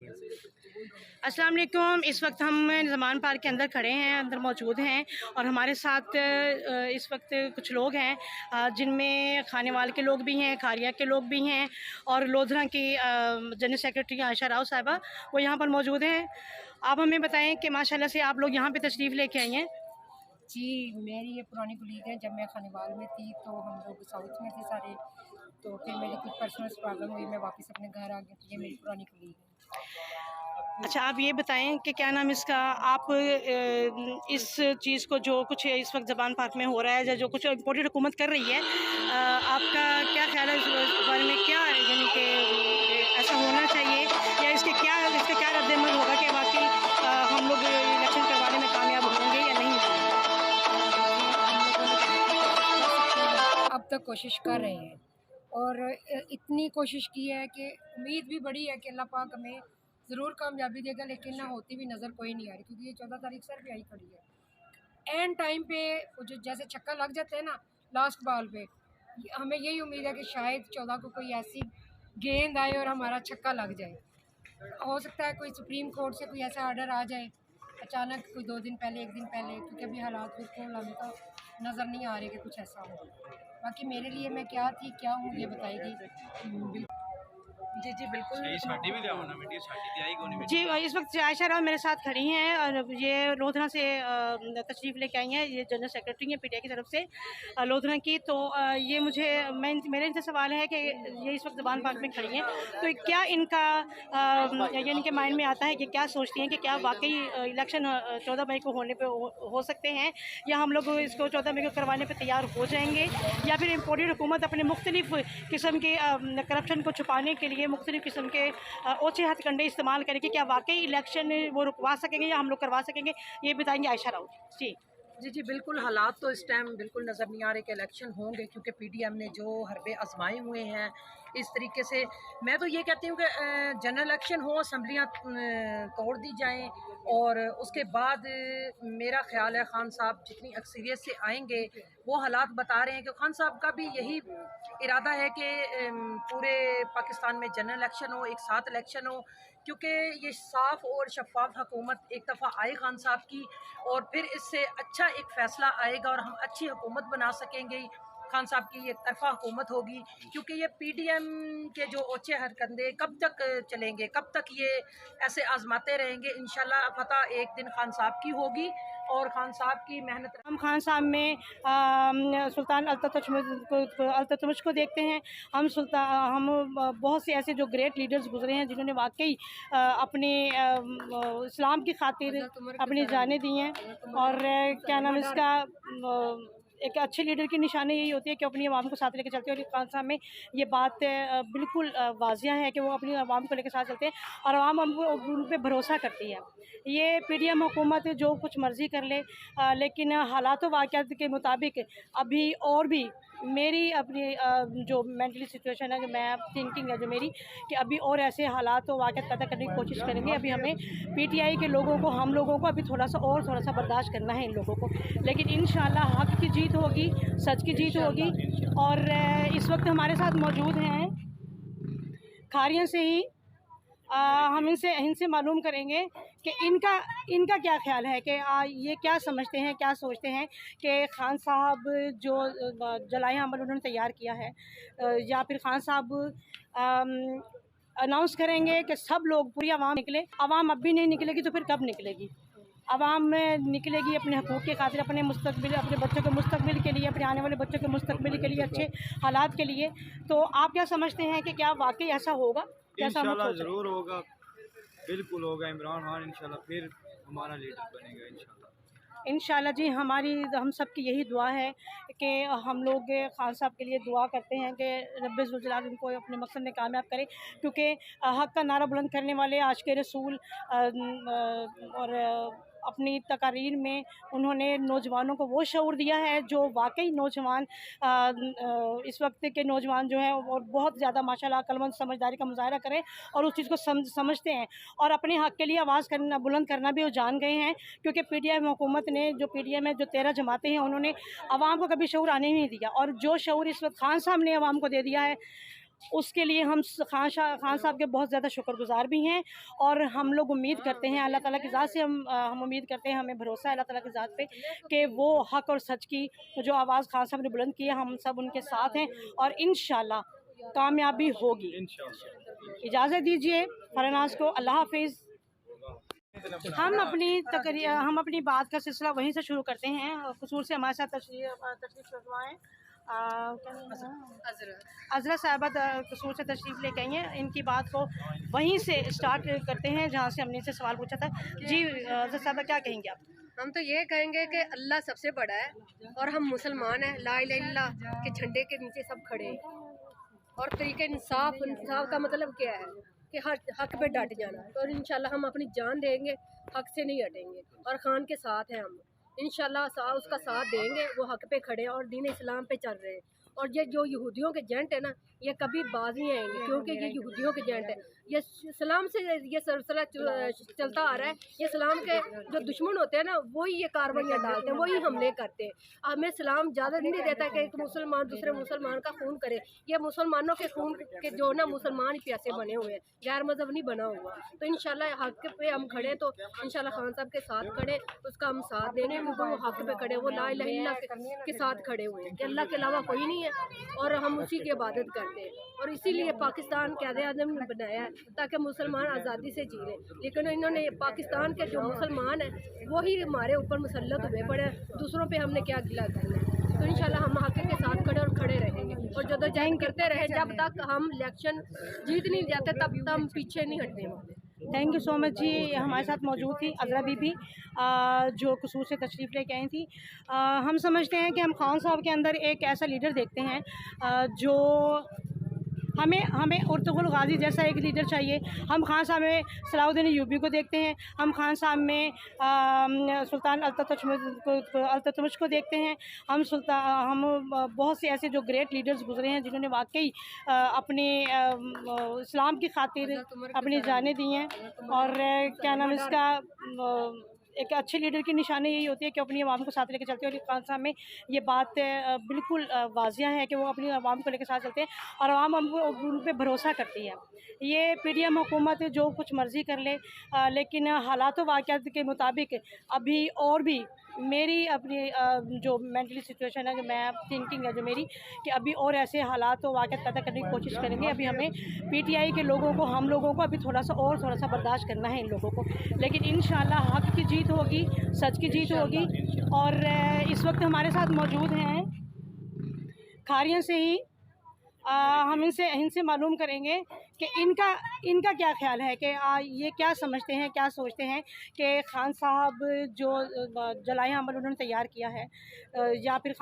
अस्सलाम वालेकुम। इस वक्त हम ज़मान पार्क के अंदर खड़े हैं, अंदर मौजूद हैं और हमारे साथ इस वक्त कुछ लोग हैं जिनमें खानेवाल के लोग भी हैं, खारिया के लोग भी हैं और लोधरा की जनरल सेक्रेटरी आयशा राव साहिबा वो यहाँ पर मौजूद हैं। आप हमें बताएं कि माशाल्लाह से आप लोग यहाँ पे तशरीफ़ लेके आई हैं। जी, मेरी ये पुरानी कुलीग है। जब मैं खानेवाल में थी तो हम लोग साउथ में थे सारे, तो फिर मेरी कुछ पर्सनल प्रॉब्लम हुई, मैं वापस अपने घर आ गई। ये मेरी पुरानी कुलीग है। अच्छा, आप ये बताएं कि क्या नाम इसका, आप इस चीज़ को जो कुछ इस वक्त ज़बान पार्क में हो रहा है या जो कुछ इम्पोर्टेड हुकूमत कर रही है, आपका क्या ख्याल है इस बारे में? क्या यानी कि ऐसा होना चाहिए या इसका क्या रद्द-ए-अमल होगा कि वाकई हम लोग इलेक्शन करवाने में कामयाब होंगे या नहीं? अब तक कोशिश कर रहे हैं और इतनी कोशिश की है कि उम्मीद भी बड़ी है कि अल्लाह पाक हमें ज़रूर कामयाबी देगा, लेकिन ना होती भी नज़र कोई नहीं आ रही, क्योंकि ये 14 तारीख सर भी आई खड़ी है। एंड टाइम पे जो जैसे छक्का लग जाता है ना लास्ट बॉल पे, हमें यही उम्मीद है कि शायद 14 को कोई ऐसी गेंद आए और हमारा छक्का लग जाए। हो सकता है कोई सुप्रीम कोर्ट से कोई ऐसा ऑर्डर आ जाए अचानक, कोई 2 दिन पहले, 1 दिन पहले, क्योंकि अभी हालात बिल्कुल हमें तो नज़र नहीं आ रहे कि कुछ ऐसा हो। बाकी मेरे लिए मैं क्या थी क्या हूँ ये बताएगी। जी जी बिल्कुल। जी, जी, इस वक्त आयशा राव मेरे साथ खड़ी हैं और ये लोधरा से तशरीफ़ लेके आई हैं। ये जनरल सेक्रेटरी हैं पीटीआई की तरफ से लोधरा की। तो ये मेरे इनसे सवाल है कि ये इस वक्त ज़बान पार्क में खड़ी हैं, तो क्या इनका यानी कि माइंड में आता है कि क्या सोचती हैं कि क्या वाकई इलेक्शन 14 मई को होने पे हो सकते हैं, या हम लोग इसको 14 मई को करवाने पे तैयार हो जाएंगे, या फिर इम्पोर्टेड हुकूमत अपने मुख्तलिफ़ किस्म के करप्शन को छुपाने के लिए मुख्तलिफ़ किस्म के ओछे हथकंडे इस्तेमाल करेंगे? क्या वाकई इलेक्शन वो रुकवा सकेंगे या हम लोग करवा सकेंगे? ये बताएंगे आयशा राव जी। जी, बिल्कुल। हालात तो इस टाइम बिल्कुल नज़र नहीं आ रहे कि इलेक्शन होंगे, क्योंकि पीडीएम ने जो हरबे आजमाए हुए हैं इस तरीके से। मैं तो ये कहती हूँ कि जनरल इलेक्शन हो, असम्बलियाँ तोड़ दी जाएं और उसके बाद मेरा ख्याल है खान साहब जितनी अक्सरियत से आएंगे, वो हालात बता रहे हैं कि खान साहब का भी यही इरादा है कि पूरे पाकिस्तान में जनरल इलेक्शन हो, एक साथ इलेक्शन हो, क्योंकि ये साफ़ और शफाफ हुकूमत एक दफ़ा आए खान साहब की और फिर इससे अच्छा एक फ़ैसला आएगा और हम अच्छी हुकूमत बना सकेंगे। खान साहब की एक तरफा हुकूमत होगी, क्योंकि ये पीडीएम के जो ओछे हरकंडे कब तक चलेंगे, कब तक ये ऐसे आजमाते रहेंगे। इंशाल्लाह फतह एक दिन खान साहब की होगी और खान साहब की मेहनत। हम खान साहब में सुल्तान अल्ततमिश को देखते हैं। हम बहुत से ऐसे जो ग्रेट लीडर्स गुजरे हैं जिन्होंने वाकई अपने इस्लाम की खातिर अपनी जानें दी हैं। और क्या नाम इसका, एक अच्छे लीडर की निशानी यही होती है कि अपनी आवाम को साथ लेकर चलते हैं, और खान साहब में ये बात बिल्कुल वाजिया है कि वो अपनी आवाम को लेकर साथ चलते हैं और आवाम उन पर भरोसा करती है। ये पीडीएम हुकूमत जो कुछ मर्ज़ी कर ले, लेकिन हालात वाक़यात के मुताबिक अभी और भी मेरी अपनी जो मेंटली सिचुएशन है, जो मैं थिंकिंग है जो मेरी, कि अभी और ऐसे हालात वाक़यात पैदा करने की कोशिश करेंगे। अभी हमें पीटीआई के लोगों को, हम लोगों को अभी थोड़ा सा बर्दाश्त करना है इन लोगों को, लेकिन इंशाल्लाह हक़ की जीत होगी, सच की जीत होगी। और इस वक्त हमारे साथ मौजूद हैं खारिया से ही, हम इनसे मालूम करेंगे कि इनका क्या ख्याल है कि ये क्या समझते हैं, क्या सोचते हैं कि खान साहब जो जलाया अमल उन्होंने तैयार किया है, या फिर खान साहब अनाउंस करेंगे कि सब लोग, पूरी आवाम निकले। आवाम अब भी नहीं निकलेगी तो फिर कब निकलेगी? आवाम में निकलेगी अपने हकूक़ के खातिर, अपने मुस्तकबिल, अपने बच्चों के मुस्तकबिल के लिए, अपने आने वाले बच्चों के मुस्तकबिल के लिए, अच्छे हालात के लिए। तो आप क्या समझते हैं कि क्या वाकई ऐसा होगा? इंशाल्लाह ज़रूर होगा, बिल्कुल होगा। इमरान खान इंशाल्लाह फिर हमारा लीडर बनेगा इंशाल्लाह जी। हम सब की यही दुआ है कि हम लोग खान साहब के लिए दुआ करते हैं कि रब्बे ज़ुल जलाल उनको अपने मकसद में कामयाब करे, क्योंकि हक़ का नारा बुलंद करने वाले आशिक़ रसूल और अपनी तकारीर में उन्होंने नौजवानों को वो शऊर दिया है जो वाकई नौजवान इस वक्त के नौजवान जो हैं और बहुत ज़्यादा माशाल्लाह अक्लमंद समझदारी का मुज़ाहरा करें और उस चीज़ को समझते हैं और अपने हक़ के लिए आवाज़ करना, बुलंद करना भी वो जान गए हैं। क्योंकि पीडीएम हुकूमत ने, जो पीडीएम है, जो 13 जमातें हैं, उन्होंने आवाम को कभी शऊर आने ही नहीं दिया, और जो शऊर इस वक्त खान साहब ने आवाम को दे दिया है, उसके लिए हम खान साहब के बहुत ज़्यादा शुक्रगुजार भी हैं। और हम लोग उम्मीद करते हैं अल्लाह ताला की ज़ात से, हम उम्मीद करते हैं, हमें भरोसा है अल्लाह ताला की ज़ात पे कि वो हक़ और सच की जो आवाज़ खान साहब ने बुलंद की है, हम सब उनके साथ हैं और इंशाल्लाह कामयाबी होगी। इजाज़त दीजिए फरनाज को, अल्लाह हाफ़िज़। हम अपनी बात का सिलसिला वहीं से शुरू करते हैं। क़ुसूर से हमारे साथ तशरीफ़ फरमा है अज़रा साहबा क़ुसूर से तशरीफ़ लेके आई हैं। इनकी बात को वहीं से स्टार्ट करते हैं जहाँ से हमने इनसे सवाल पूछा था। जी अज़रा साहबा, क्या कहेंगे आप? हम तो ये कहेंगे कि अल्लाह सबसे बड़ा है और हम मुसलमान हैं, ला इलाहा इल्लल्लाह के झंडे के नीचे सब खड़े हैं। और तरीके इंसाफ का मतलब क्या है कि हर हक पे डट जाना। तो इंशाल्लाह हम अपनी जान देंगे, हक से नहीं हटेंगे और खान के साथ हैं हम। इंशाल्लाह उसका साथ देंगे, वो हक पे खड़े हैं और दीन इस्लाम पे चल रहे हैं। और ये जो यहूदियों के जेंट है ना, ये कभी बाज नहीं आएंगे क्योंकि ये यहूदियों के जेंट है। ये सलाम से ये सिलसिला चलता आ रहा है। ये सलाम के जो दुश्मन होते हैं ना, वही ये कार्रवाइयाँ डालते हैं, वही हमले करते हैं। हमें सलाम ज़्यादा नहीं देता कि एक मुसलमान दूसरे मुसलमान का खून करे। ये मुसलमानों के खून के जो ना मुसलमान ही प्यासे बने हुए हैं, गैर मजहब नहीं बना हुआ। तो इंशाल्लाह हक पे हम खड़े, तो इंशाल्लाह खान साहब के साथ खड़े, उसका हम साथ देंगे क्योंकि वो हक पे खड़े, वो ला इलाहा इल्लल्लाह के साथ खड़े हुए हैं कि अल्लाह के अलावा कोई नहीं है और हम उसी की इबादत करते हैं। और इसीलिए पाकिस्तान क़ायद-ए-आज़म ने बनाया है ताकि मुसलमान आज़ादी से जी लें। लेकिन इन्होंने पाकिस्तान के जो मुसलमान हैं वही हमारे ऊपर मुसल्लत हुए पड़े, दूसरों पे हमने क्या गिला करना है। तो इंशाल्लाह हम हक़ के साथ खड़े और खड़े रहेंगे और जदोजहद करते रहे जब तक हम इलेक्शन जीत नहीं जाते, तब तक हम पीछे नहीं हटने वाले। थैंक यू सो मच जी। हमारे साथ मौजूद थी अज़रा बीबी जो क़ुसूर से तशरीफ़ लेके आई थी। हम समझते हैं कि हम खान साहब के अंदर एक ऐसा लीडर देखते हैं जो हमें उर्तुगुल गाज़ी जैसा एक लीडर चाहिए। हम खान साहब में सलाहुद्दीन अय्यूबी को देखते हैं, हम खान साहब में सुल्तान अल्ततमिश को देखते हैं, हम बहुत से ऐसे जो ग्रेट लीडर्स गुजरे हैं जिन्होंने वाकई अपने इस्लाम की खातिर अपनी जानें दी हैं। और क्या नाम इसका, एक अच्छे लीडर की निशानी यही होती है कि अपनी आवाम को साथ लेकर चलते हैं। और खान साहब में ये बात बिल्कुल वाजिया है कि वो अपनी आवाम को लेकर साथ चलते हैं और आवाम उन पर भरोसा करती है। ये पीडीएम हुकूमत जो कुछ मर्ज़ी कर ले, लेकिन हालात वाक़यात के मुताबिक अभी और भी मेरी अपनी जो मेंटली सिचुएशन है, जो मैं थिंकिंग है जो मेरी, कि अभी और ऐसे हालात वाक़यात पैदा करने की कोशिश करेंगे। अभी हमें पीटीआई के लोगों को, हम लोगों को अभी थोड़ा सा बर्दाश्त करना है इन लोगों को। लेकिन इंशाल्लाह हक़ की जीत होगी, सच की जीत होगी। और इस वक्त हमारे साथ मौजूद हैं खारियन से ही, हम इनसे मालूम करेंगे कि इनका क्या ख्याल है कि ये क्या समझते हैं, क्या सोचते हैं कि खान साहब जो जलाया अमल उन्होंने तैयार किया है या फिर